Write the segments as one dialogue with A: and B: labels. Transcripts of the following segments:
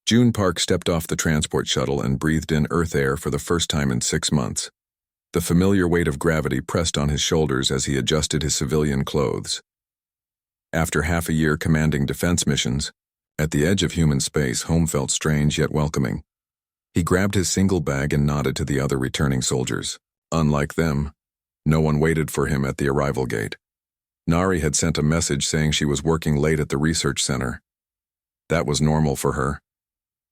A: June Park stepped off the transport shuttle and breathed in Earth air for the first time in 6 months. The familiar weight of gravity pressed on his shoulders as he adjusted his civilian clothes. After half a year commanding defense missions, at the edge of human space, home felt strange yet welcoming. He grabbed his single bag and nodded to the other returning soldiers. Unlike them, no one waited for him at the arrival gate. Nari had sent a message saying she was working late at the research center. That was normal for her.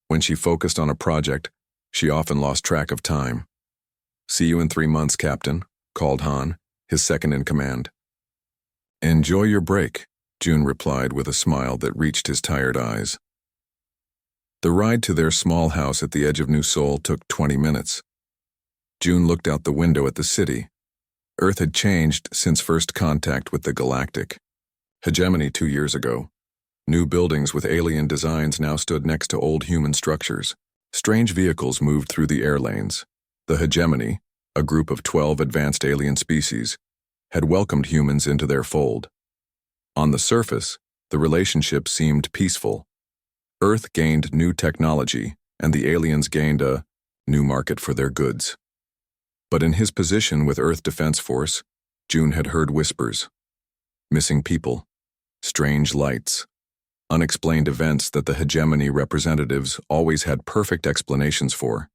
A: When she focused on a project, she often lost track of time. "See you in 3 months, Captain," called Han, his second in command. "Enjoy your break," June replied with a smile that reached his tired eyes. The ride to their small house at the edge of New Seoul took 20 minutes. June looked out the window at the city. Earth had changed since first contact with the Galactic. Hegemony 2 years ago. New buildings with alien designs now stood next to old human structures. Strange vehicles moved through the air lanes. The Hegemony, a group of 12 advanced alien species, had welcomed humans into their fold. On the surface, the relationship seemed peaceful. Earth gained new technology, and the aliens gained a new market for their goods. But in his position with Earth Defense Force, June had heard whispers. Missing people, strange lights, unexplained events that the Hegemony representatives always had perfect explanations for.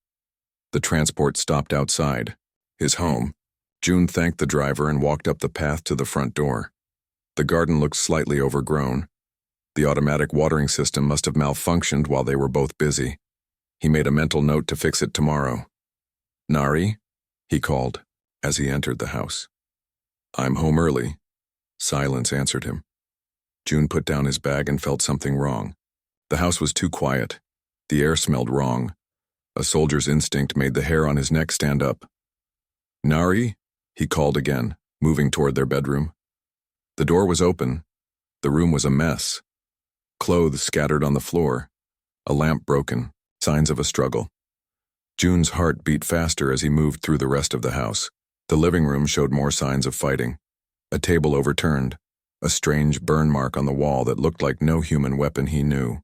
A: The transport stopped outside, his home. June thanked the driver and walked up the path to the front door. The garden looked slightly overgrown. The automatic watering system must have malfunctioned while they were both busy. He made a mental note to fix it tomorrow. "Nari?" he called as he entered the house. "I'm home early." Silence answered him. June put down his bag and felt something wrong. The house was too quiet. The air smelled wrong. A soldier's instinct made the hair on his neck stand up. "Nari?" he called again, moving toward their bedroom. The door was open. The room was a mess. Clothes scattered on the floor. A lamp broken, signs of a struggle. June's heart beat faster as he moved through the rest of the house. The living room showed more signs of fighting. A table overturned. A strange burn mark on the wall that looked like no human weapon he knew.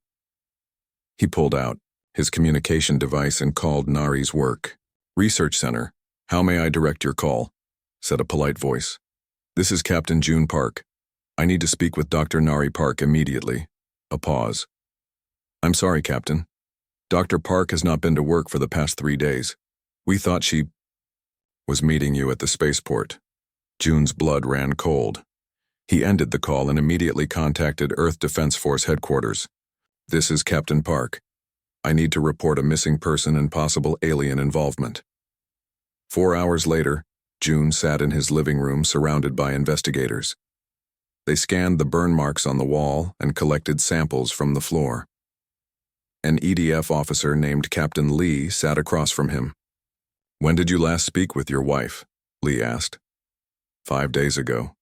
A: He pulled out his communication device and called Nari's work. "Research Center, how may I direct your call?" said a polite voice. "This is Captain June Park. I need to speak with Dr. Nari Park immediately." A pause. "I'm sorry, Captain. Dr. Park has not been to work for the past 3 days. We thought she was meeting you at the spaceport." June's blood ran cold. He ended the call and immediately contacted Earth Defense Force headquarters. "This is Captain Park. I need to report a missing person and possible alien involvement." 4 hours later, June sat in his living room surrounded by investigators. They scanned the burn marks on the wall and collected samples from the floor. An EDF officer named Captain Lee sat across from him. "When did you last speak with your wife?" Lee asked. 5 days ago.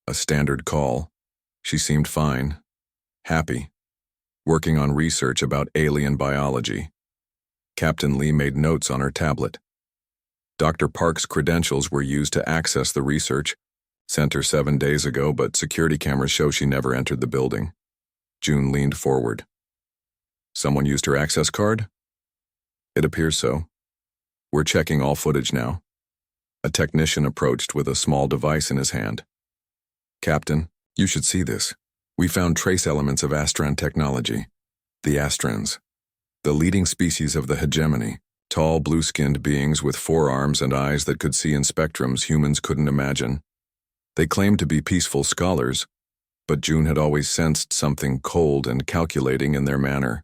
A: A standard call. She seemed fine, happy, working on research about alien biology. Captain Lee made notes on her tablet. Dr. Park's credentials were used to access the research. Sent her 7 days ago, but security cameras show she never entered the building. June leaned forward. "Someone used her access card?" "It appears so. We're checking all footage now." A technician approached with a small device in his hand. "Captain, you should see this. We found trace elements of Astran technology. The Astrans, the leading species of the Hegemony, tall blue-skinned beings with 4 arms and eyes that could see in spectrums humans couldn't imagine. They claimed to be peaceful scholars, but June had always sensed something cold and calculating in their manner.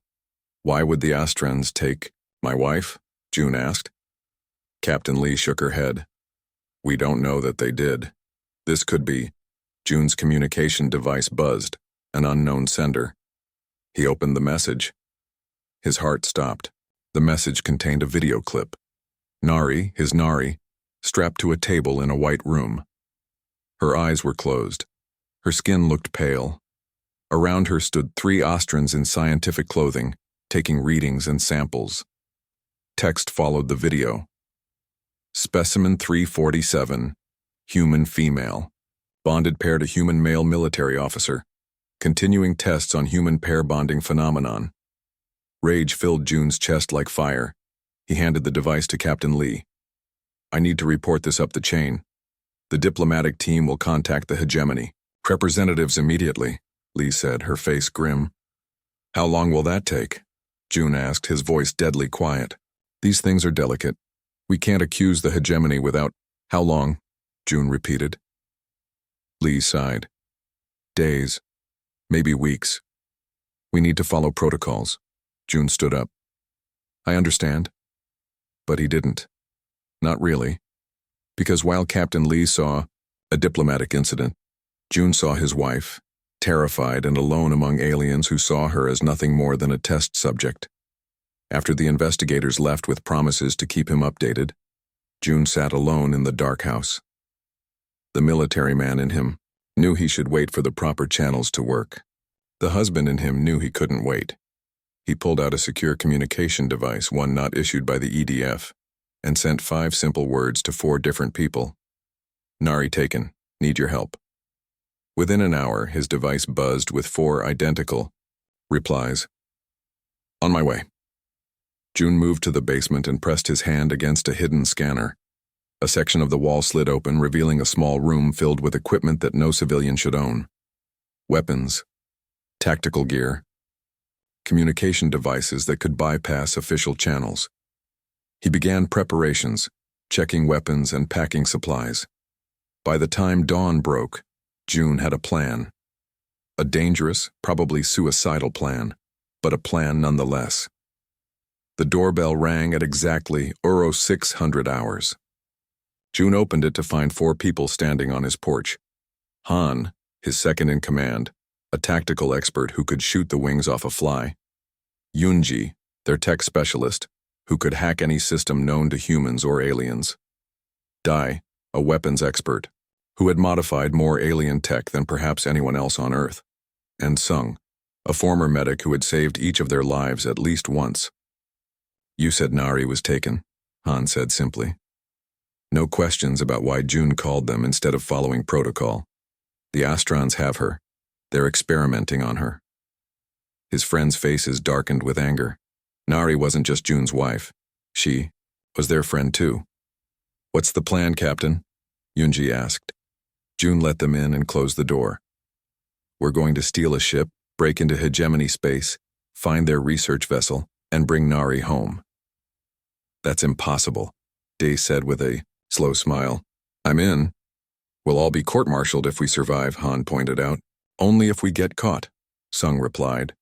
A: "Why would the Astrans take my wife?" June asked. Captain Lee shook her head. "We don't know that they did. This could be..." June's communication device buzzed, an unknown sender. He opened the message. His heart stopped. The message contained a video clip. Nari, his Nari, strapped to a table in a white room. Her eyes were closed. Her skin looked pale. Around her stood 3 Astrans in scientific clothing, taking readings and samples. Text followed the video. Specimen 347, human female. Bonded pair to human male military officer. Continuing tests on human pair bonding phenomenon. Rage filled June's chest like fire. He handed the device to Captain Lee. I need to report this up the chain. The diplomatic team will contact the hegemony. Representatives immediately, Lee said, her face grim. How long will that take? June asked, his voice deadly quiet. These things are delicate. We can't accuse the hegemony without— How long? June repeated. Lee sighed. Days. Maybe weeks. We need to follow protocols. June stood up. I understand. But he didn't. Not really. Because while Captain Lee saw a diplomatic incident, June saw his wife, terrified and alone among aliens who saw her as nothing more than a test subject. After the investigators left with promises to keep him updated, June sat alone in the dark house. The military man in him knew he should wait for the proper channels to work. The husband in him knew he couldn't wait. He pulled out a secure communication device, one not issued by the EDF, and sent 5 simple words to 4 different people. Nari taken. Need your help. Within an hour, his device buzzed with 4 identical replies. On my way. June moved to the basement and pressed his hand against a hidden scanner. A section of the wall slid open, revealing a small room filled with equipment that no civilian should own. Weapons, tactical gear, communication devices that could bypass official channels. He began preparations, checking weapons and packing supplies. By the time dawn broke, June had a plan. A dangerous, probably suicidal plan, but a plan nonetheless. The doorbell rang at exactly 0600 hours. June opened it to find 4 people standing on his porch. Han, his second-in-command, a tactical expert who could shoot the wings off a fly. Yunji, their tech specialist, who could hack any system known to humans or aliens. Dai, a weapons expert, who had modified more alien tech than perhaps anyone else on Earth. And Sung, a former medic who had saved each of their lives at least once. You said Nari was taken, Han said simply. No questions about why June called them instead of following protocol. The Astrons have her. They're experimenting on her. His friends' faces darkened with anger. Nari wasn't just June's wife. She was their friend too. What's the plan, Captain? Yunji asked. June let them in and closed the door. We're going to steal a ship, break into hegemony space, find their research vessel, and bring Nari home. That's impossible, Day said with a slow smile. I'm in. We'll all be court-martialed if we survive, Han pointed out. Only if we get caught, Sung replied.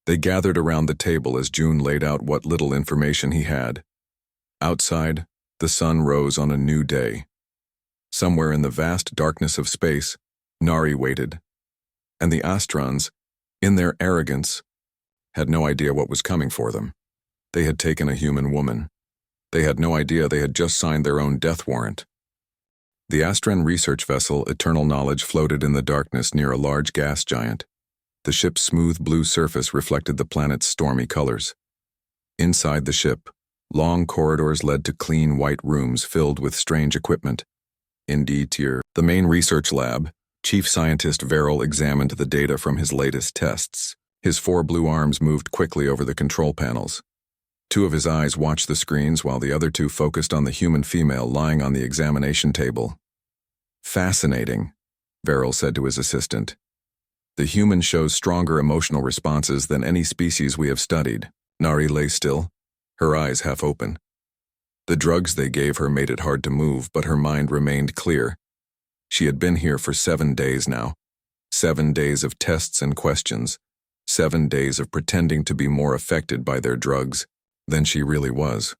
A: They gathered around the table as June laid out what little information he had. Outside, the sun rose on a new day. Somewhere in the vast darkness of space, Nari waited. And the Astrons, in their arrogance, had no idea what was coming for them. They had taken a human woman. They had no idea they had just signed their own death warrant. The Astran research vessel Eternal Knowledge floated in the darkness near a large gas giant. The ship's smooth blue surface reflected the planet's stormy colors. Inside the ship, long corridors led to clean white rooms filled with strange equipment. In D-tier, the main research lab, Chief Scientist Verrill examined the data from his latest tests. His 4 blue arms moved quickly over the control panels. 2 of his eyes watched the screens while the other 2 focused on the human female lying on the examination table. Fascinating, Verrill said to his assistant. The human shows stronger emotional responses than any species we have studied. Nari lay still, her eyes half open. The drugs they gave her made it hard to move, but her mind remained clear. She had been here for 7 days now. 7 days of tests and questions. 7 days of pretending to be more affected by their drugs than she really was.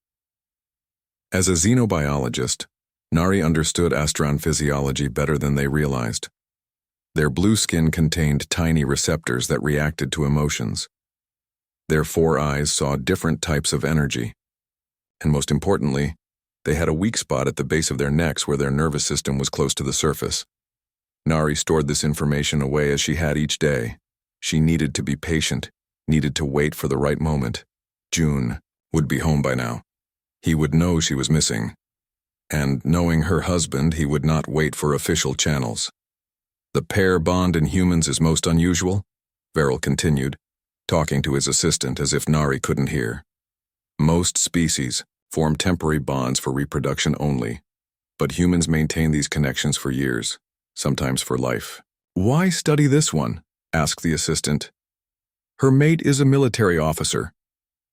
A: As a xenobiologist, Nari understood Astron physiology better than they realized. Their blue skin contained tiny receptors that reacted to emotions. Their 4 eyes saw different types of energy. And most importantly, they had a weak spot at the base of their necks where their nervous system was close to the surface. Nari stored this information away as she had each day. She needed to be patient, needed to wait for the right moment. June would be home by now. He would know she was missing. And knowing her husband, he would not wait for official channels. The pair bond in humans is most unusual, Verrill continued. talking to his assistant as if Nari couldn't hear. Most species form temporary bonds for reproduction only, but humans maintain these connections for years, sometimes for life. "Why study this one?" asked the assistant. "Her mate is a military officer.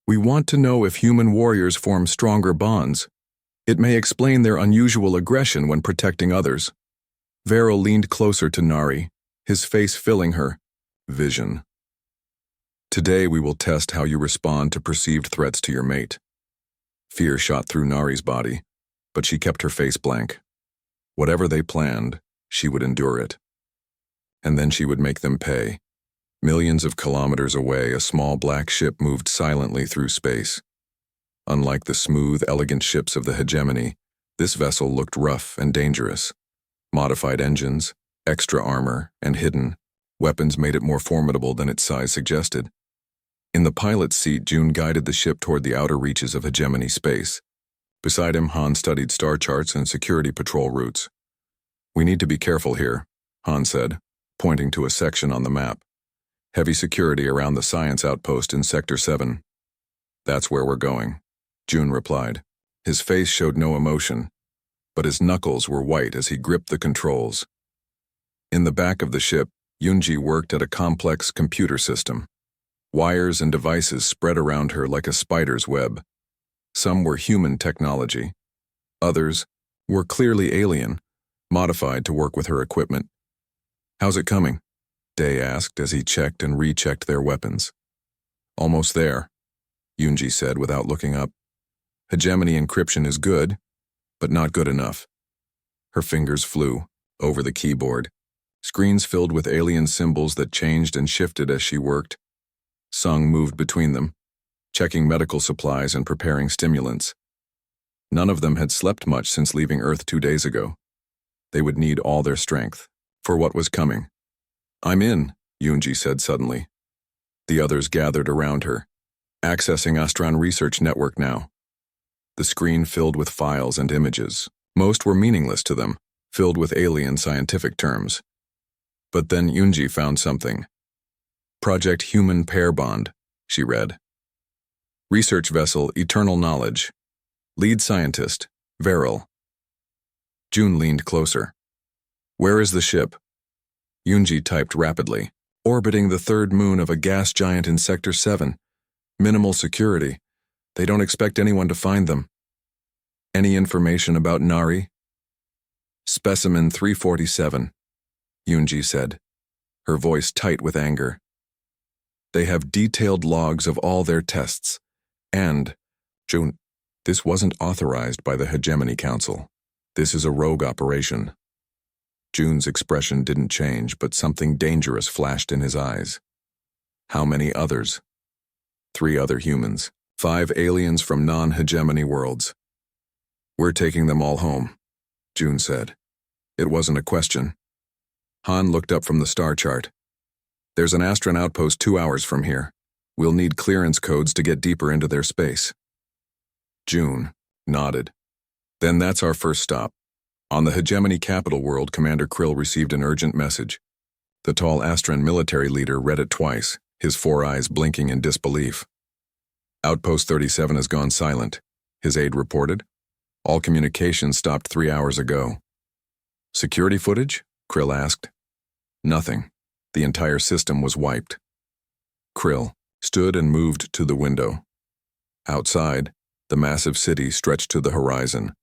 A: We want to know if human warriors form stronger bonds. It may explain their unusual aggression when protecting others." Varel leaned closer to Nari, his face filling her vision. "Today we will test how you respond to perceived threats to your mate." Fear shot through Nari's body, but she kept her face blank. Whatever they planned, she would endure it. And then she would make them pay. Millions of kilometers away, a small black ship moved silently through space. Unlike the smooth, elegant ships of the hegemony, this vessel looked rough and dangerous. Modified engines, extra armor, and hidden weapons made it more formidable than its size suggested. In the pilot's seat, June guided the ship toward the outer reaches of hegemony space. Beside him, Han studied star charts and security patrol routes. "We need to be careful here," Han said, pointing to a section on the map. "Heavy security around the science outpost in Sector 7. "That's where we're going," June replied. His face showed no emotion, but his knuckles were white as he gripped the controls. In the back of the ship, Yunji worked at a complex computer system. Wires and devices spread around her like a spider's web. Some were human technology. Others were clearly alien, modified to work with her equipment. "How's it coming?" Day asked as he checked and rechecked their weapons. "Almost there," Yunji said without looking up. "Hegemony encryption is good, but not good enough." Her fingers flew over the keyboard. Screens filled with alien symbols that changed and shifted as she worked. Sung moved between them, checking medical supplies and preparing stimulants. None of them had slept much since leaving Earth 2 days ago. They would need all their strength for what was coming. "I'm in," Yunji said suddenly. The others gathered around her, accessing Astron Research Network now. The screen filled with files and images. Most were meaningless to them, filled with alien scientific terms. But then Yunji found something. "Project Human Pair Bond," she read. "Research vessel Eternal Knowledge. Lead scientist, Varel." June leaned closer. "Where is the ship?" Yunji typed rapidly. "Orbiting the third moon of a gas giant in Sector 7. Minimal security. They don't expect anyone to find them." "Any information about Nari?" "Specimen 347, Yunji said, her voice tight with anger. "They have detailed logs of all their tests. And, June, this wasn't authorized by the Hegemony Council. This is a rogue operation." June's expression didn't change, but something dangerous flashed in his eyes. "How many others?" 3 other humans, 5 aliens from non-hegemony worlds. "We're taking them all home," June said. It wasn't a question. Han looked up from the star chart. "There's an Astron outpost 2 hours from here. We'll need clearance codes to get deeper into their space." June nodded. "Then that's our first stop." On the Hegemony capital world, Commander Krill received an urgent message. The tall Astron military leader read it twice, his 4 eyes blinking in disbelief. "Outpost 37 has gone silent," his aide reported. "All communications stopped 3 hours ago." "Security footage?" Krill asked. "Nothing. The entire system was wiped." Krill stood and moved to the window. Outside, the massive city stretched to the horizon,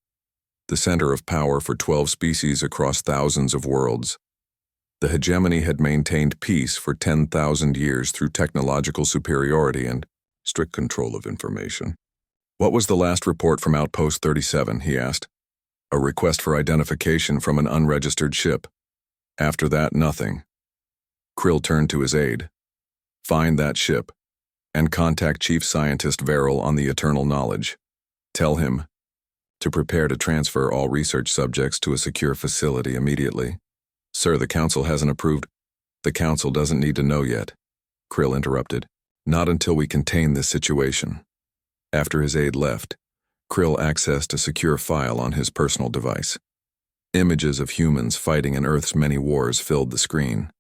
A: the center of power for 12 species across thousands of worlds. The hegemony had maintained peace for 10,000 years through technological superiority and strict control of information. "What was the last report from Outpost 37, he asked. "A request for identification from an unregistered ship. After that, nothing." Krill turned to his aide. "Find that ship, and contact Chief Scientist Varel on the Eternal Knowledge. Tell him to prepare to transfer all research subjects to a secure facility immediately." "Sir, the Council hasn't approved." "The Council doesn't need to know yet," Krill interrupted. "Not until we contain this situation." After his aide left, Krill accessed a secure file on his personal device. Images of humans fighting in Earth's many wars filled the screen.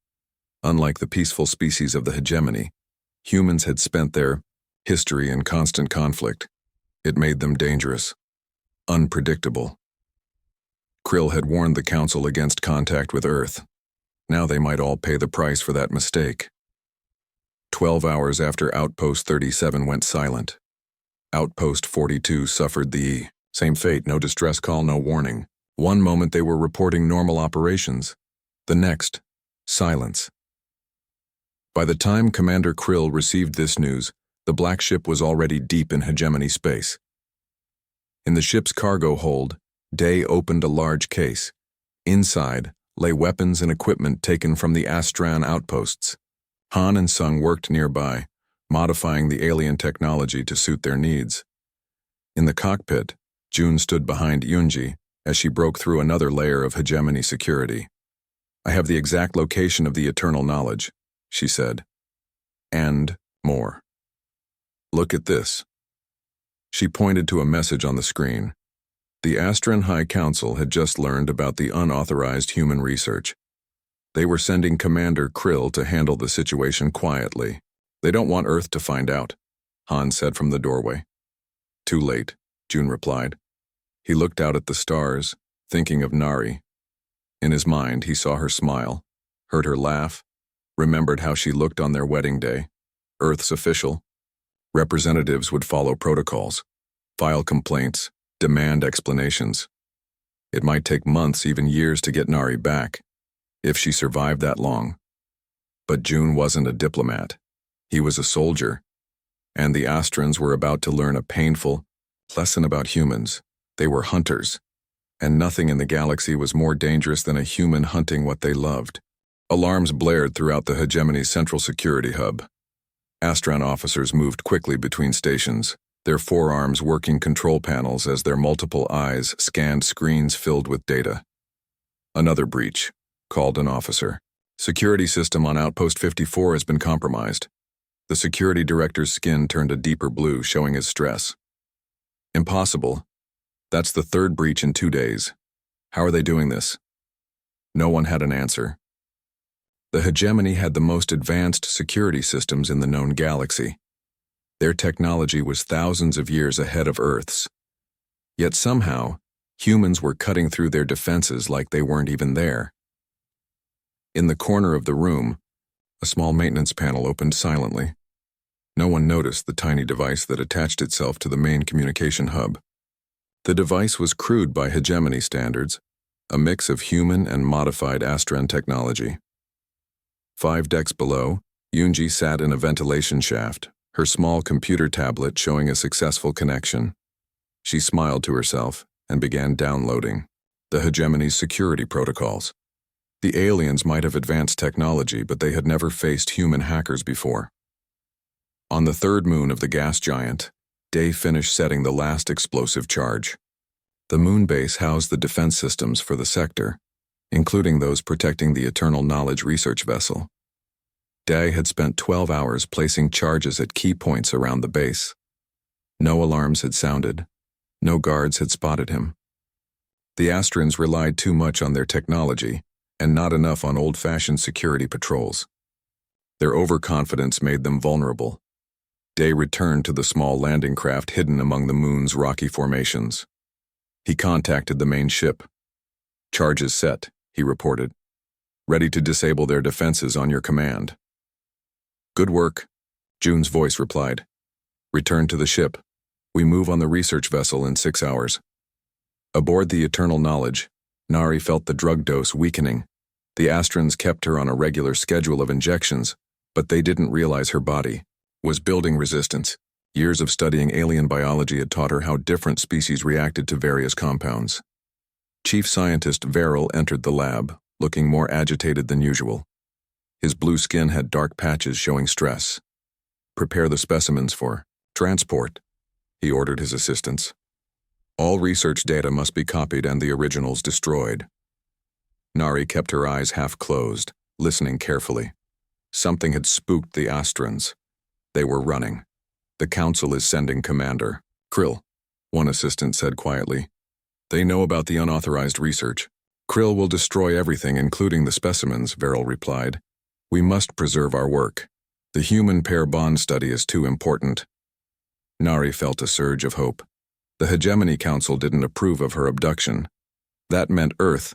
A: Unlike the peaceful species of the hegemony, Humans had spent their history in constant conflict. It made them dangerous, unpredictable. Krill had warned the Council against contact with Earth. Now they might all pay the price for that mistake. 12 hours after Outpost 37 went silent, Outpost 42 suffered the same fate. No distress call, no warning. One moment they were reporting normal operations. The next, silence. By the time Commander Krill received this news, the black ship was already deep in hegemony space. In the ship's cargo hold, Day opened a large case. Inside lay weapons and equipment taken from the Astran outposts. Han and Sung worked nearby, modifying the alien technology to suit their needs. In the cockpit, June stood behind Yunji as she broke through another layer of hegemony security. "I have the exact location of the eternal knowledge," she said. "And more. Look at this." She pointed to a message on the screen. The Astran High Council had just learned about the unauthorized human research. They were sending Commander Krill to handle the situation quietly. "They don't want Earth to find out," Han said from the doorway. "Too late," June replied. He looked out at the stars, thinking of Nari. In his mind, he saw her smile, heard her laugh, remembered how she looked on their wedding day. Earth's official. Representatives would follow protocols, file complaints, demand explanations. It might take months, even years, to get Nari back, if she survived that long. But June wasn't a diplomat. He was a soldier. And the Astrans were about to learn a painful lesson about humans. They were hunters, and nothing in the galaxy was more dangerous than a human hunting what they loved. Alarms blared throughout the hegemony's central security hub. Astran officers moved quickly between stations, their forearms working control panels as their multiple eyes scanned screens filled with data. "Another breach," called an officer. "Security system on Outpost 54 has been compromised." The security director's skin turned a deeper blue, showing his stress. "Impossible. That's the third breach in 2 days. How are they doing this?" No one had an answer. The hegemony had the most advanced security systems in the known galaxy. Their technology was thousands of years ahead of Earth's. Yet somehow, humans were cutting through their defenses like they weren't even there. In the corner of the room, a small maintenance panel opened silently. No one noticed the tiny device that attached itself to the main communication hub. The device was crude by hegemony standards, a mix of human and modified Astran technology. 5 decks below, Yunji sat in a ventilation shaft, her small computer tablet showing a successful connection. She smiled to herself and began downloading the hegemony's security protocols. The aliens might have advanced technology, but they had never faced human hackers before. On the third moon of the gas giant, Day finished setting the last explosive charge. The moon base housed the defense systems for the sector, including those protecting the Eternal Knowledge research vessel. Day had spent 12 hours placing charges at key points around the base. No alarms had sounded. No guards had spotted him. The Astrans relied too much on their technology and not enough on old-fashioned security patrols. Their overconfidence made them vulnerable. Day returned to the small landing craft hidden among the moon's rocky formations. He contacted the main ship. "Charges set," he reported. "Ready to disable their defenses on your command." "Good work," June's voice replied. "Return to the ship. We move on the research vessel in 6 hours." Aboard the Eternal Knowledge, Nari felt the drug dose weakening. The Astrans kept her on a regular schedule of injections, but they didn't realize her body was building resistance. Years of studying alien biology had taught her how different species reacted to various compounds. Chief Scientist Verrill entered the lab, looking more agitated than usual. His blue skin had dark patches showing stress. "Prepare the specimens for transport," he ordered his assistants. "All research data must be copied and the originals destroyed." Nari kept her eyes half closed, listening carefully. Something had spooked the Astrans. They were running. "The Council is sending Commander Krill," one assistant said quietly. "They know about the unauthorized research. Krill will destroy everything, including the specimens," Verrill replied. "We must preserve our work." The human pair bond study is too important. Nari felt a surge of hope. The Hegemony Council didn't approve of her abduction. That meant Earth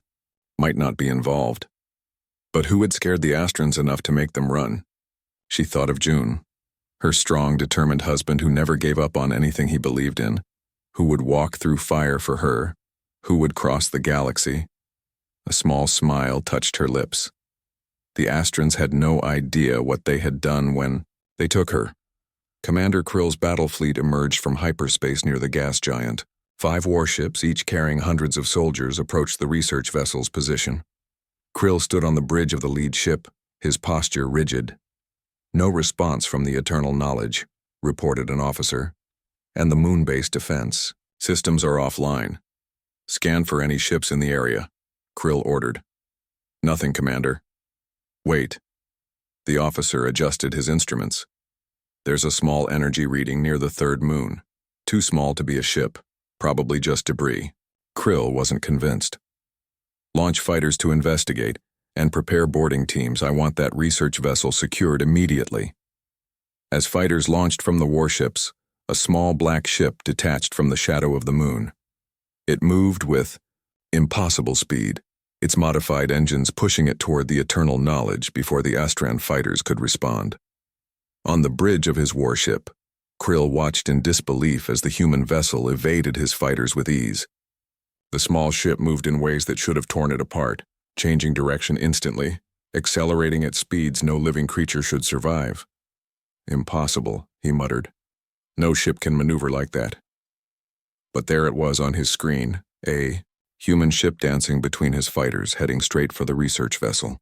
A: might not be involved. But who had scared the Astrans enough to make them run? She thought of June, her strong, determined husband who never gave up on anything he believed in, who would walk through fire for her, who would cross the galaxy. A small smile touched her lips. The Astrans had no idea what they had done when they took her. Commander Krill's battle fleet emerged from hyperspace near the gas giant. 5 warships, each carrying hundreds of soldiers, approached the research vessel's position. Krill stood on the bridge of the lead ship, his posture rigid. "No response from the Eternal Knowledge," reported an officer. "And the moon-based defense. Systems are offline. Scan for any ships in the area," Krill ordered. "Nothing, Commander." "Wait." The officer adjusted his instruments. "There's a small energy reading near the 3rd moon. Too small to be a ship. Probably just debris." Krill wasn't convinced. "Launch fighters to investigate, and prepare boarding teams. I want that research vessel secured immediately." As fighters launched from the warships, a small black ship detached from the shadow of the moon. It moved with impossible speed, its modified engines pushing it toward the Eternal Knowledge before the Astran fighters could respond. On the bridge of his warship, Krill watched in disbelief as the human vessel evaded his fighters with ease. The small ship moved in ways that should have torn it apart, changing direction instantly, accelerating at speeds no living creature should survive. "Impossible," he muttered. "No ship can maneuver like that." But there it was on his screen, a human ship dancing between his fighters, heading straight for the research vessel.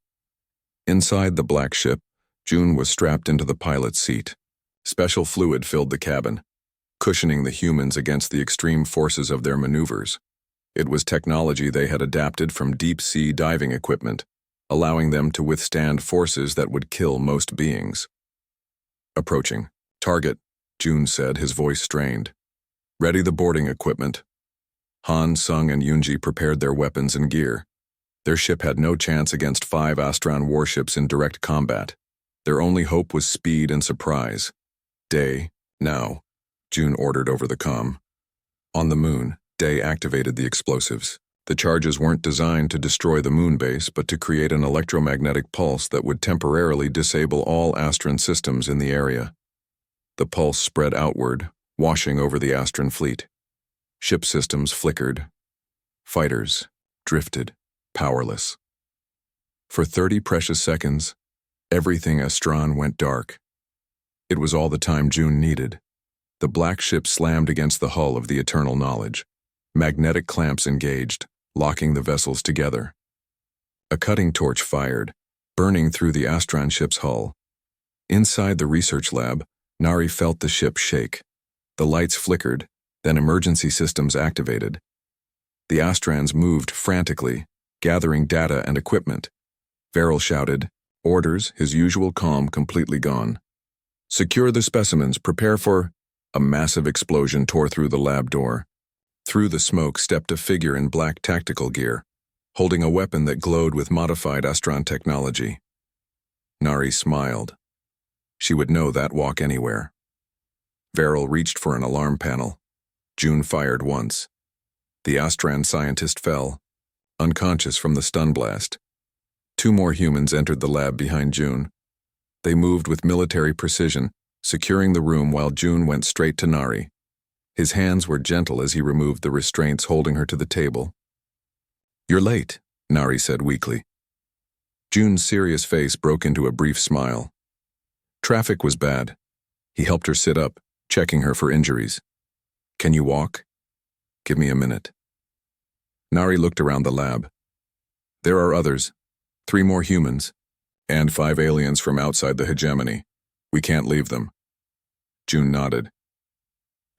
A: Inside the black ship, June was strapped into the pilot's seat. Special fluid filled the cabin, cushioning the humans against the extreme forces of their maneuvers. It was technology they had adapted from deep-sea diving equipment, allowing them to withstand forces that would kill most beings. "Approaching. Target," June said, his voice strained. "Ready the boarding equipment." Han, Sung, and Yunji prepared their weapons and gear. Their ship had no chance against 5 Astran warships in direct combat. Their only hope was speed and surprise. "Day, now," June ordered over the comm. On the moon, Day activated the explosives. The charges weren't designed to destroy the moon base, but to create an electromagnetic pulse that would temporarily disable all Astran systems in the area. The pulse spread outward, washing over the Astran fleet. Ship systems flickered. Fighters drifted, powerless. For 30 precious seconds, everything Astran went dark. It was all the time June needed. The black ship slammed against the hull of the Eternal Knowledge. Magnetic clamps engaged, locking the vessels together. A cutting torch fired, burning through the Astran ship's hull. Inside the research lab, Nari felt the ship shake. The lights flickered, then emergency systems activated. The Astrans moved frantically, gathering data and equipment. Varel shouted, "Orders," his usual calm completely gone. "Secure the specimens, prepare for—" A massive explosion tore through the lab door. Through the smoke stepped a figure in black tactical gear, holding a weapon that glowed with modified Astran technology. Nari smiled. She would know that walk anywhere. Varel reached for an alarm panel. June fired once. The Astran scientist fell, unconscious from the stun blast. 2 more humans entered the lab behind June. They moved with military precision, securing the room while June went straight to Nari. His hands were gentle as he removed the restraints holding her to the table. "You're late," Nari said weakly. June's serious face broke into a brief smile. "Traffic was bad." He helped her sit up, checking her for injuries. "Can you walk?" "Give me a minute." Nari looked around the lab. "There are others. 3 more humans, and 5 aliens from outside the hegemony. We can't leave them." June nodded.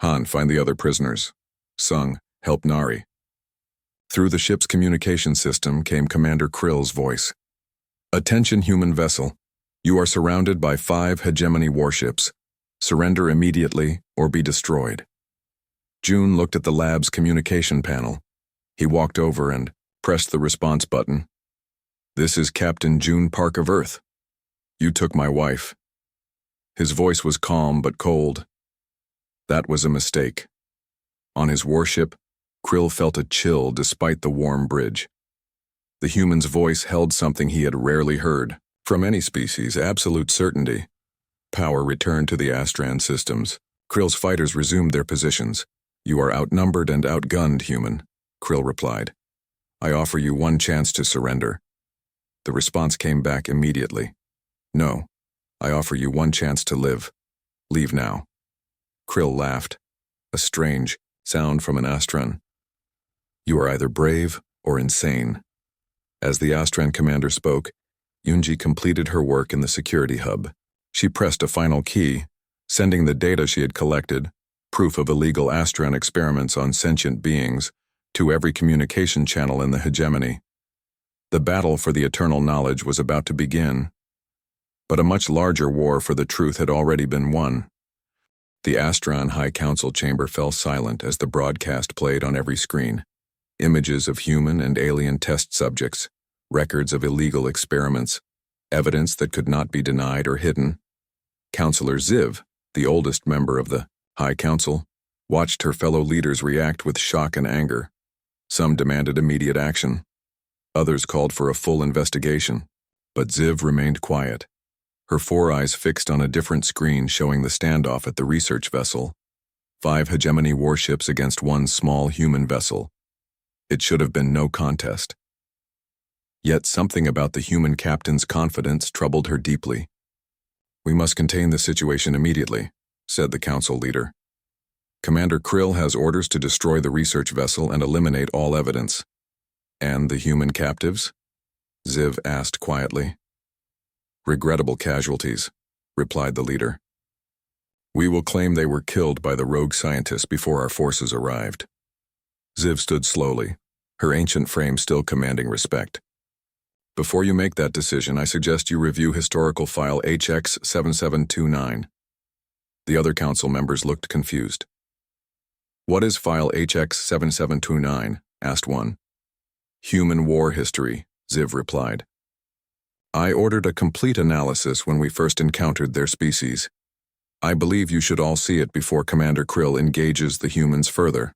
A: "Han, find the other prisoners. Sung, help Nari." Through the ship's communication system came Commander Krill's voice. "Attention, human vessel. You are surrounded by 5 hegemony warships. Surrender immediately or be destroyed." June looked at the lab's communication panel. He walked over and pressed the response button. "This is Captain June Park of Earth. You took my wife. His voice was calm but cold. That was a mistake. On his warship, Krill felt a chill despite the warm bridge. The human's voice held something he had rarely heard. From any species, absolute certainty. Power returned to the Astran systems. Krill's fighters resumed their positions. "You are outnumbered and outgunned, human," Krill replied. "I offer you one chance to surrender." The response came back immediately. "No, I offer you one chance to live. Leave now." Krill laughed, a strange sound from an Astran. "You are either brave or insane." As the Astran commander spoke, Yunji completed her work in the security hub. She pressed a final key, sending the data she had collected, proof of illegal Astran experiments on sentient beings, to every communication channel in the hegemony. The battle for the eternal knowledge was about to begin, but a much larger war for the truth had already been won. The Astran High Council chamber fell silent as the broadcast played on every screen. Images of human and alien test subjects, records of illegal experiments, evidence that could not be denied or hidden. Counselor Ziv, the oldest member of the High Council, watched her fellow leaders react with shock and anger. Some demanded immediate action. Others called for a full investigation, but Ziv remained quiet, her four eyes fixed on a different screen showing the standoff at the research vessel. 5 hegemony warships against one small human vessel. It should have been no contest. Yet something about the human captain's confidence troubled her deeply. "We must contain the situation immediately," said the council leader. "Commander Krill has orders to destroy the research vessel and eliminate all evidence." "And the human captives?" Ziv asked quietly. "Regrettable casualties," replied the leader. "We will claim they were killed by the rogue scientists before our forces arrived." Ziv stood slowly, her ancient frame still commanding respect. "Before you make that decision, I suggest you review historical file HX7729. The other council members looked confused. "What is file HX7729? asked one. "Human war history," Ziv replied. "I ordered a complete analysis when we first encountered their species. I believe you should all see it before Commander Krill engages the humans further."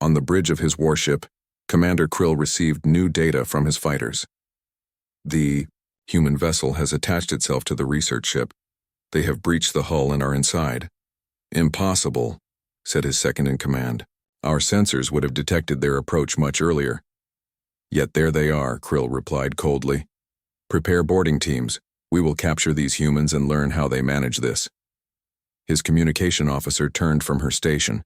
A: On the bridge of his warship, Commander Krill received new data from his fighters. "The human vessel has attached itself to the research ship. They have breached the hull and are inside." "Impossible," said his second-in-command. "Our sensors would have detected their approach much earlier." "Yet there they are," Krill replied coldly. "Prepare boarding teams. We will capture these humans and learn how they manage this." His communication officer turned from her station.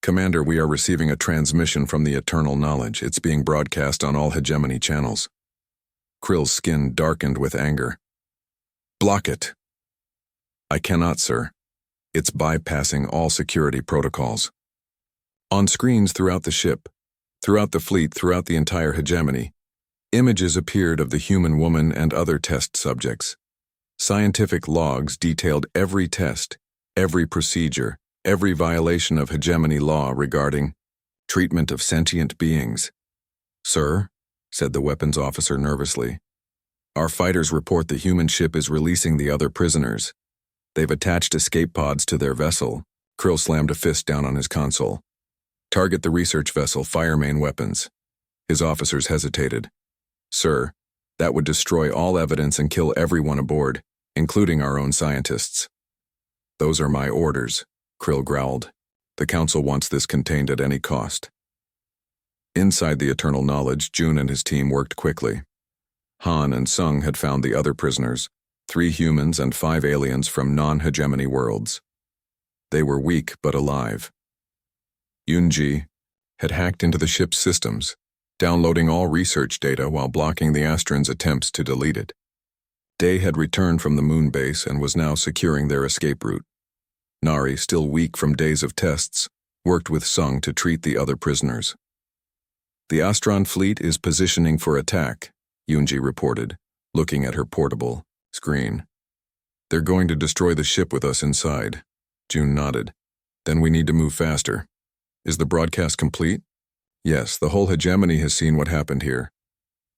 A: "Commander, we are receiving a transmission from the Eternal Knowledge. It's being broadcast on all hegemony channels." Krill's skin darkened with anger. "Block it." "I cannot, sir. It's bypassing all security protocols." On screens throughout the ship, throughout the fleet, throughout the entire hegemony, images appeared of the human woman and other test subjects. Scientific logs detailed every test, every procedure, every violation of hegemony law regarding treatment of sentient beings. "Sir," said the weapons officer nervously, "our fighters report the human ship is releasing the other prisoners. They've attached escape pods to their vessel." Krill slammed a fist down on his console. "Target the research vessel, fire main weapons." His officers hesitated. "Sir, that would destroy all evidence and kill everyone aboard, including our own scientists." "Those are my orders," Krill growled. "The council wants this contained at any cost." Inside the Eternal Knowledge, Jun and his team worked quickly. Han and Sung had found the other prisoners, 3 humans and 5 aliens from non-hegemony worlds. They were weak but alive. Yunji had hacked into the ship's systems, downloading all research data while blocking the Astran's attempts to delete it. Day had returned from the moon base and was now securing their escape route. Nari, still weak from days of tests, worked with Sung to treat the other prisoners. "The Astron fleet is positioning for attack," Yunji reported, looking at her portable screen. "They're going to destroy the ship with us inside." Jun nodded. "Then we need to move faster. Is the broadcast complete?" "Yes, the whole hegemony has seen what happened here.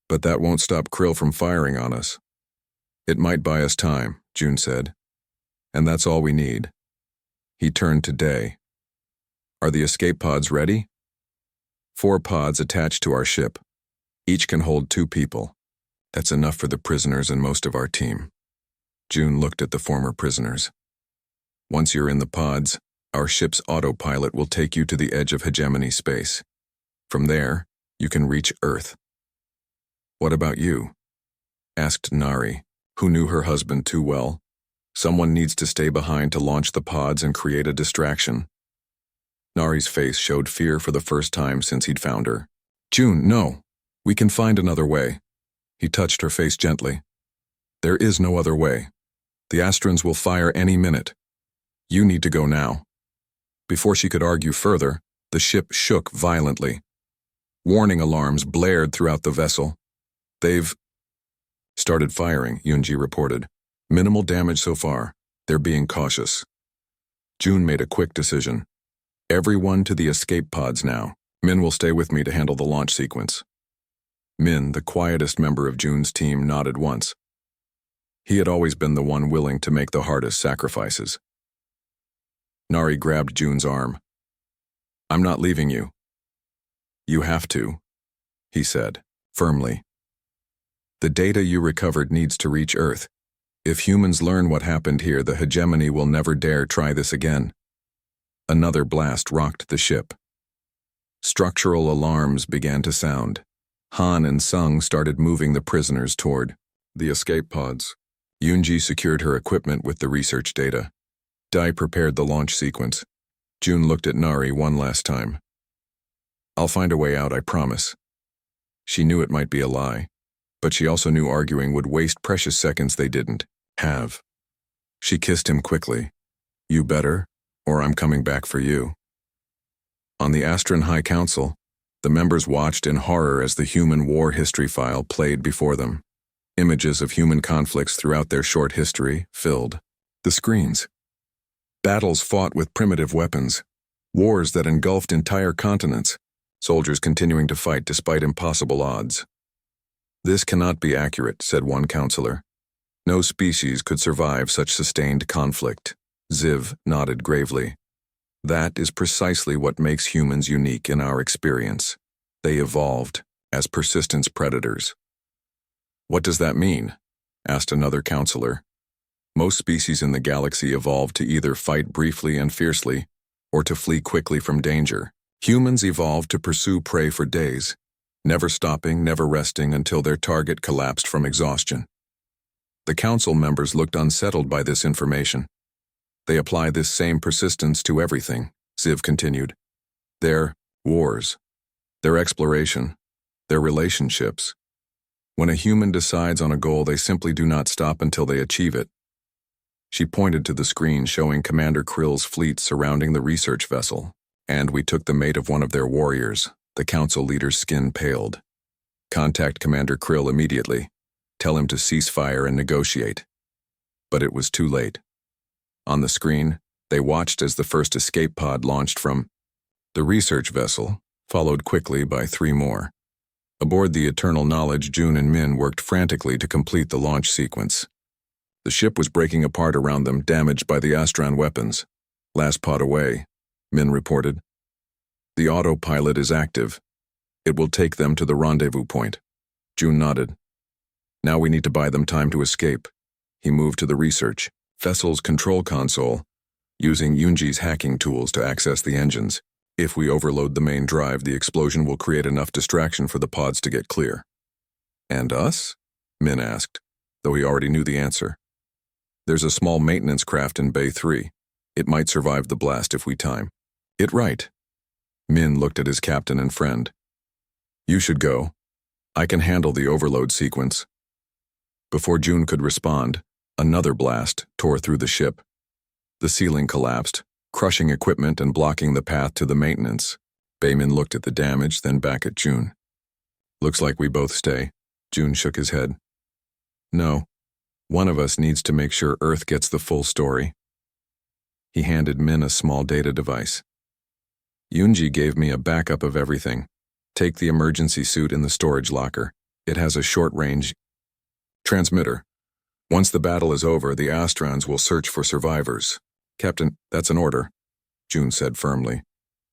A: But that won't stop Krill from firing on us." "It might buy us time," Jun said. And that's all we need. He turned to Day. Are the escape pods ready? 4 pods attached to our ship. Each can hold 2 people. That's enough for the prisoners and most of our team. June looked at the former prisoners. Once you're in the pods, our ship's autopilot will take you to the edge of hegemony space. From there, you can reach Earth. What about you? Asked Nari, who knew her husband too well. Someone needs to stay behind to launch the pods and create a distraction. Nari's face showed fear for the first time since he'd found her. June, no. We can find another way. He touched her face gently. There is no other way. The Astrans will fire any minute. You need to go now. Before she could argue further, the ship shook violently. Warning alarms blared throughout the vessel. They've started firing, Yunji reported. Minimal damage so far. They're being cautious. June made a quick decision. Everyone to the escape pods now. Min will stay with me to handle the launch sequence. Min, the quietest member of June's team, nodded once. He had always been the one willing to make the hardest sacrifices. Nari grabbed June's arm. I'm not leaving you. You have to, he said, firmly. The data you recovered needs to reach Earth. If humans learn what happened here, the hegemony will never dare try this again. Another blast rocked the ship. Structural alarms began to sound. Han and Sung started moving the prisoners toward the escape pods. Yunji secured her equipment with the research data. Dai prepared the launch sequence. June looked at Nari one last time. I'll find a way out, I promise. She knew it might be a lie, but she also knew arguing would waste precious seconds they didn't have. She kissed him quickly. You better, or I'm coming back for you. On the Astran High Council, the members watched in horror as the human war history file played before them. Images of human conflicts throughout their short history filled the screens. Battles fought with primitive weapons. Wars that engulfed entire continents. Soldiers continuing to fight despite impossible odds. This cannot be accurate, said one counselor. No species could survive such sustained conflict. Ziv nodded gravely. That is precisely what makes humans unique in our experience. They evolved as persistence predators. What does that mean? Asked another counselor. Most species in the galaxy evolved to either fight briefly and fiercely, or to flee quickly from danger. Humans evolved to pursue prey for days, never stopping, never resting until their target collapsed from exhaustion. The council members looked unsettled by this information. They apply this same persistence to everything, Ziv continued. Their wars, their exploration, their relationships. When a human decides on a goal, they simply do not stop until they achieve it. She pointed to the screen showing Commander Krill's fleet surrounding the research vessel. And we took the mate of one of their warriors. The council leader's skin paled. Contact Commander Krill immediately. Tell him to cease fire and negotiate. But it was too late. On the screen, they watched as the first escape pod launched from the research vessel, followed quickly by 3 more. Aboard the Eternal Knowledge, June and Min worked frantically to complete the launch sequence. The ship was breaking apart around them, damaged by the Astran weapons. Last pod away, Min reported. The autopilot is active. It will take them to the rendezvous point. June nodded. Now we need to buy them time to escape. He moved to the research vessel's control console, using Yunji's hacking tools to access the engines. If we overload the main drive, the explosion will create enough distraction for the pods to get clear. And us? Min asked, though he already knew the answer. There's a small maintenance craft in Bay 3. It might survive the blast if we time it right. Min looked at his captain and friend. You should go. I can handle the overload sequence. Before June could respond, another blast tore through the ship. The ceiling collapsed, crushing equipment and blocking the path to the maintenance. Bayman looked at the damage, then back at June. Looks like we both stay. June shook his head. No. One of us needs to make sure Earth gets the full story. He handed Min a small data device. Yunji gave me a backup of everything. Take the emergency suit in the storage locker. It has a short-range transmitter. Once the battle is over, the Astrons will search for survivors. Captain, that's an order, June said firmly.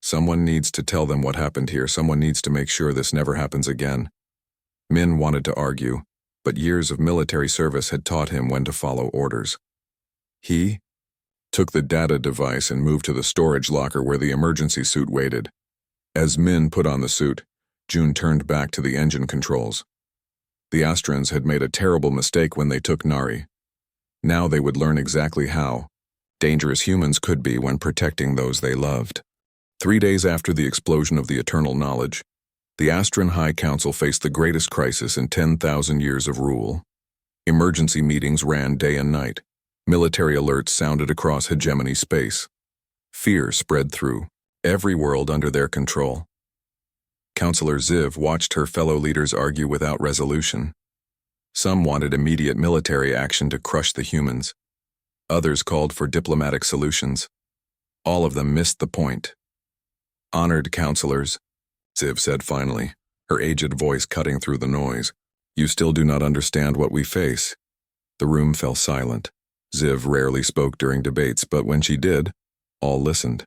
A: Someone needs to tell them what happened here. Someone needs to make sure this never happens again. Min wanted to argue, but years of military service had taught him when to follow orders. He took the data device and moved to the storage locker where the emergency suit waited. As Min put on the suit, June turned back to the engine controls. The Astrons had made a terrible mistake when they took Nari. Now they would learn exactly how dangerous humans could be when protecting those they loved. 3 days after the explosion of the Eternal Knowledge, the Astron High Council faced the greatest crisis in 10,000 years of rule. Emergency meetings ran day and night. Military alerts sounded across hegemony space. Fear spread through every world under their control. Counselor Ziv watched her fellow leaders argue without resolution. Some wanted immediate military action to crush the humans. Others called for diplomatic solutions. All of them missed the point. Honored counselors, Ziv said finally, her aged voice cutting through the noise. You still do not understand what we face. The room fell silent. Ziv rarely spoke during debates, but when she did, all listened.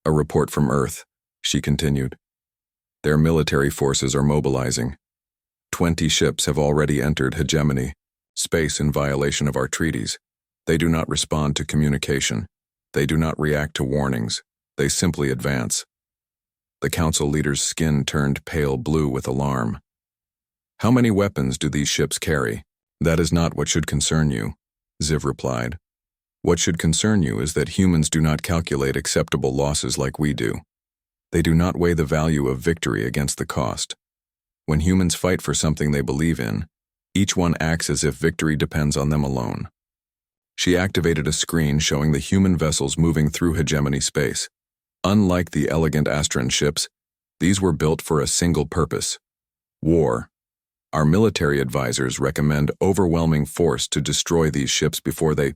A: A report from Earth, she continued. Their military forces are mobilizing. 20 ships have already entered hegemony, space in violation of our treaties. They do not respond to communication. They do not react to warnings. They simply advance. The council leader's skin turned pale blue with alarm. How many weapons do these ships carry? That is not what should concern you, Ziv replied. What should concern you is that humans do not calculate acceptable losses like we do. They do not weigh the value of victory against the cost. When humans fight for something they believe in, each one acts as if victory depends on them alone. She activated a screen showing the human vessels moving through hegemony space. Unlike the elegant Astron ships, these were built for a single purpose: war. Our military advisors recommend overwhelming force to destroy these ships before they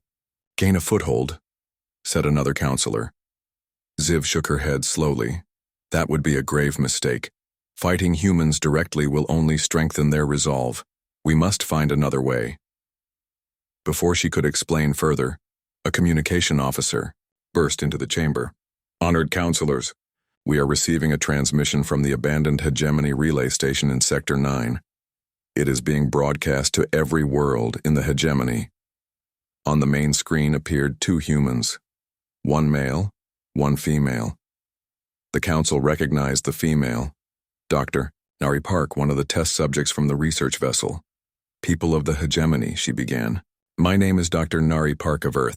A: gain a foothold, said another counselor. Ziv shook her head slowly. That would be a grave mistake. Fighting humans directly will only strengthen their resolve. We must find another way. Before she could explain further, a communication officer burst into the chamber. Honored counselors, we are receiving a transmission from the abandoned hegemony relay station in Sector 9. It is being broadcast to every world in the hegemony. On the main screen appeared 2 humans, 1 male, 1 female. The council recognized the female, Dr. Nari Park, one of the test subjects from the research vessel. People of the hegemony, she began. My name is Dr. Nari Park of Earth.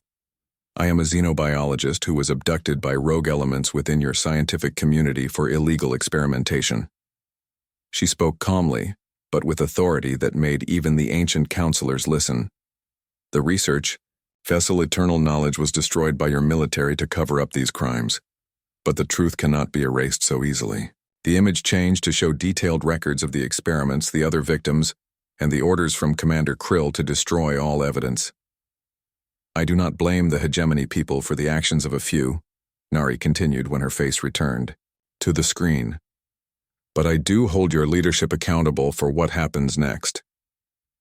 A: I am a xenobiologist who was abducted by rogue elements within your scientific community for illegal experimentation. She spoke calmly, but with authority that made even the ancient counselors listen. The research, vessel Eternal Knowledge, was destroyed by your military to cover up these crimes. But the truth cannot be erased so easily. The image changed to show detailed records of the experiments, the other victims, and the orders from Commander Krill to destroy all evidence. I do not blame the hegemony people for the actions of a few, Nari continued when her face returned to the screen. But I do hold your leadership accountable for what happens next.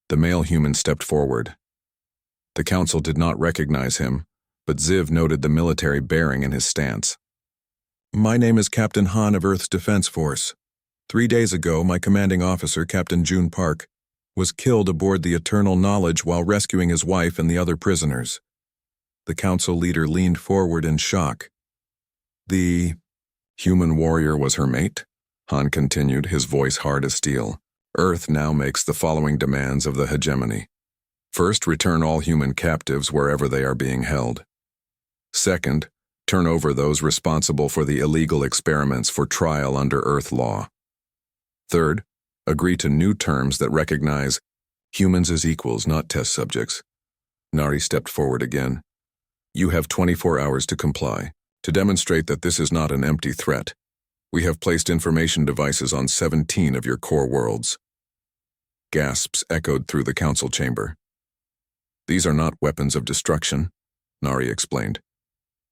A: The male human stepped forward. The council did not recognize him, but Ziv noted the military bearing in his stance. My name is Captain Han of Earth's Defense Force. 3 days ago, my commanding officer, Captain June Park, was killed aboard the Eternal Knowledge while rescuing his wife and the other prisoners. The council leader leaned forward in shock. The human warrior was her mate? Han continued, his voice hard as steel. Earth now makes the following demands of the hegemony. First, return all human captives wherever they are being held. Second, turn over those responsible for the illegal experiments for trial under Earth law. Third, agree to new terms that recognize humans as equals, not test subjects. Nari stepped forward again. You have 24 hours to comply, to demonstrate that this is not an empty threat. We have placed information devices on 17 of your core worlds. Gasps echoed through the council chamber. These are not weapons of destruction, Nari explained.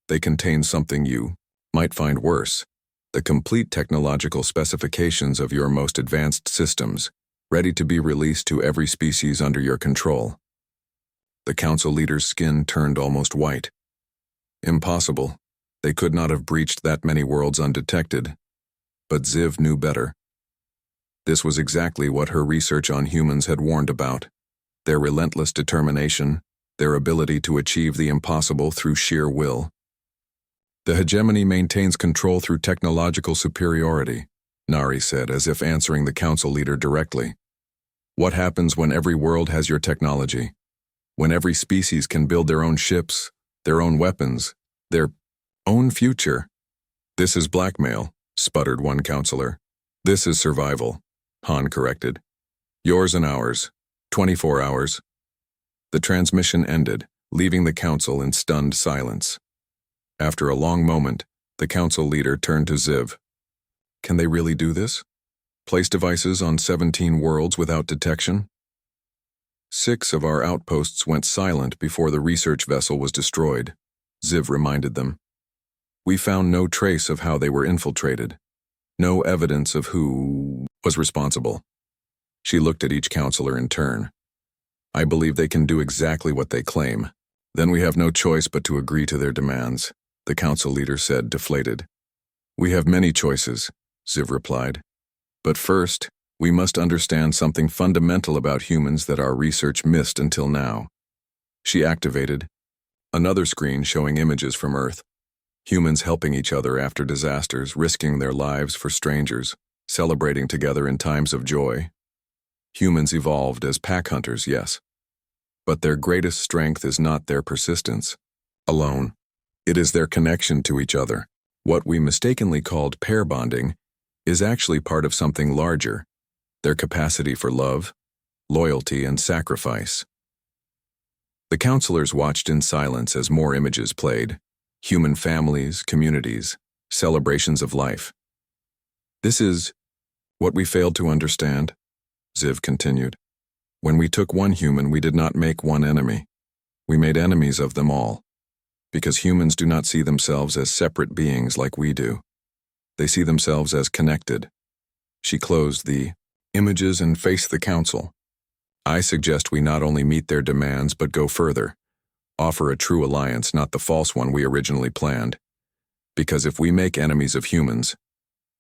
A: They contain something you might find worse. The complete technological specifications of your most advanced systems, ready to be released to every species under your control. The council leader's skin turned almost white. Impossible. They could not have breached that many worlds undetected. But Ziv knew better. This was exactly what her research on humans had warned about. Their relentless determination, their ability to achieve the impossible through sheer will. The hegemony maintains control through technological superiority, Nari said, as if answering the council leader directly. What happens when every world has your technology? When every species can build their own ships, their own weapons, their own future? This is blackmail, sputtered one counselor. This is survival, Han corrected. Yours and ours. 24 hours. The transmission ended, leaving the council in stunned silence. After a long moment, the council leader turned to Ziv. Can they really do this? Place devices on 17 worlds without detection? 6 of our outposts went silent before the research vessel was destroyed, Ziv reminded them. We found no trace of how they were infiltrated. No evidence of who was responsible. She looked at each counselor in turn. I believe they can do exactly what they claim. Then we have no choice but to agree to their demands, the council leader said, deflated. We have many choices, Ziv replied. But first, we must understand something fundamental about humans that our research missed until now. She activated another screen showing images from Earth. Humans helping each other after disasters, risking their lives for strangers, celebrating together in times of joy. Humans evolved as pack hunters, yes. But their greatest strength is not their persistence alone. It is their connection to each other. What we mistakenly called pair bonding is actually part of something larger, their capacity for love, loyalty, and sacrifice. The counselors watched in silence as more images played. Human families, communities, celebrations of life. This is what we failed to understand, Ziv continued. When we took one human, we did not make one enemy. We made enemies of them all, because humans do not see themselves as separate beings like we do. They see themselves as connected. She closed the images and faced the council. I suggest we not only meet their demands but go further. Offer a true alliance, not the false one we originally planned. Because if we make enemies of humans,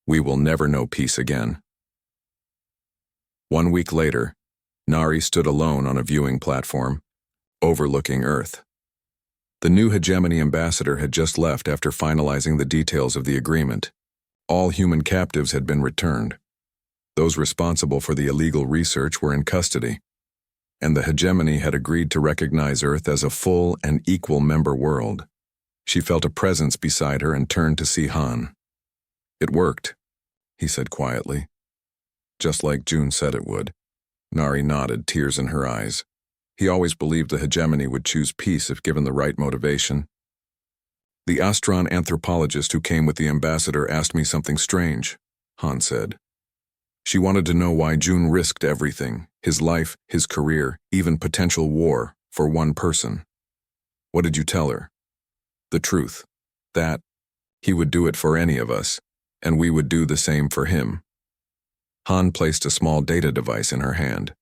A: we will never know peace again. 1 week later, Nari stood alone on a viewing platform, overlooking Earth. The new hegemony ambassador had just left after finalizing the details of the agreement. All human captives had been returned. Those responsible for the illegal research were in custody, and the hegemony had agreed to recognize Earth as a full and equal member world. She felt a presence beside her and turned to see Han. It worked, he said quietly. Just like June said it would. Nari nodded, tears in her eyes. He always believed the hegemony would choose peace if given the right motivation. The Astron anthropologist who came with the ambassador asked me something strange, Han said. She wanted to know why June risked everything, his life, his career, even potential war, for one person. What did you tell her? The truth. That he would do it for any of us, and we would do the same for him. Han placed a small data device in her hand.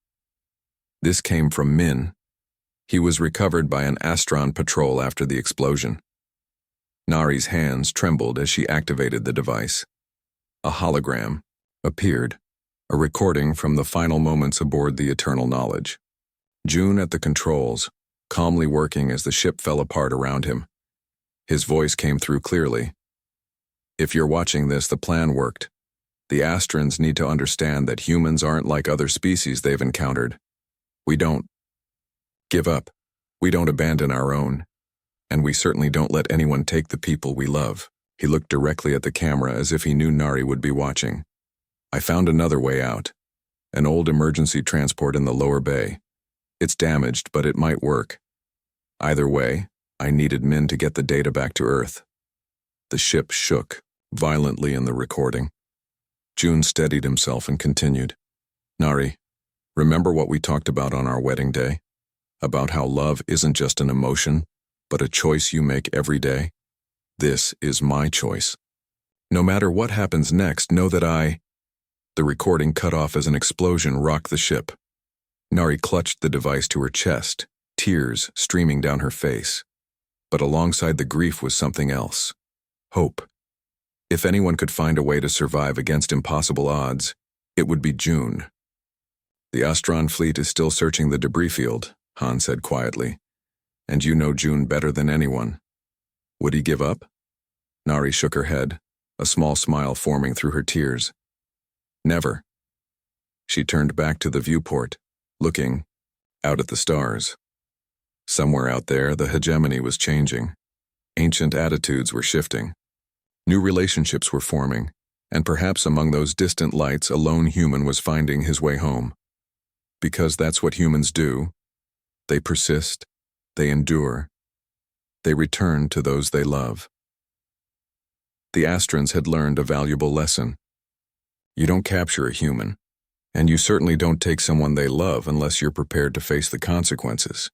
A: This came from Min. He was recovered by an Astron patrol after the explosion. Nari's hands trembled as she activated the device. A hologram appeared, a recording from the final moments aboard the Eternal Knowledge. June at the controls, calmly working as the ship fell apart around him. His voice came through clearly. If you're watching this, the plan worked. The Astrans need to understand that humans aren't like other species they've encountered. We don't give up. We don't abandon our own. And we certainly don't let anyone take the people we love. He looked directly at the camera as if he knew Nari would be watching. I found another way out. An old emergency transport in the lower bay. It's damaged, but it might work. Either way, I needed Min to get the data back to Earth. The ship shook violently in the recording. June steadied himself and continued. Nari, remember what we talked about on our wedding day? About how love isn't just an emotion, but a choice you make every day? This is my choice. No matter what happens next, know that The recording cut off as an explosion rocked the ship. Nari clutched the device to her chest, tears streaming down her face. But alongside the grief was something else. Hope. If anyone could find a way to survive against impossible odds, it would be June. The Astron fleet is still searching the debris field, Han said quietly. And you know June better than anyone. Would he give up? Nari shook her head, a small smile forming through her tears. Never. She turned back to the viewport, looking out at the stars. Somewhere out there, the hegemony was changing. Ancient attitudes were shifting. New relationships were forming, and perhaps among those distant lights a lone human was finding his way home. Because that's what humans do. They persist, they endure, they return to those they love. The Astrans had learned a valuable lesson. You don't capture a human, and you certainly don't take someone they love unless you're prepared to face the consequences.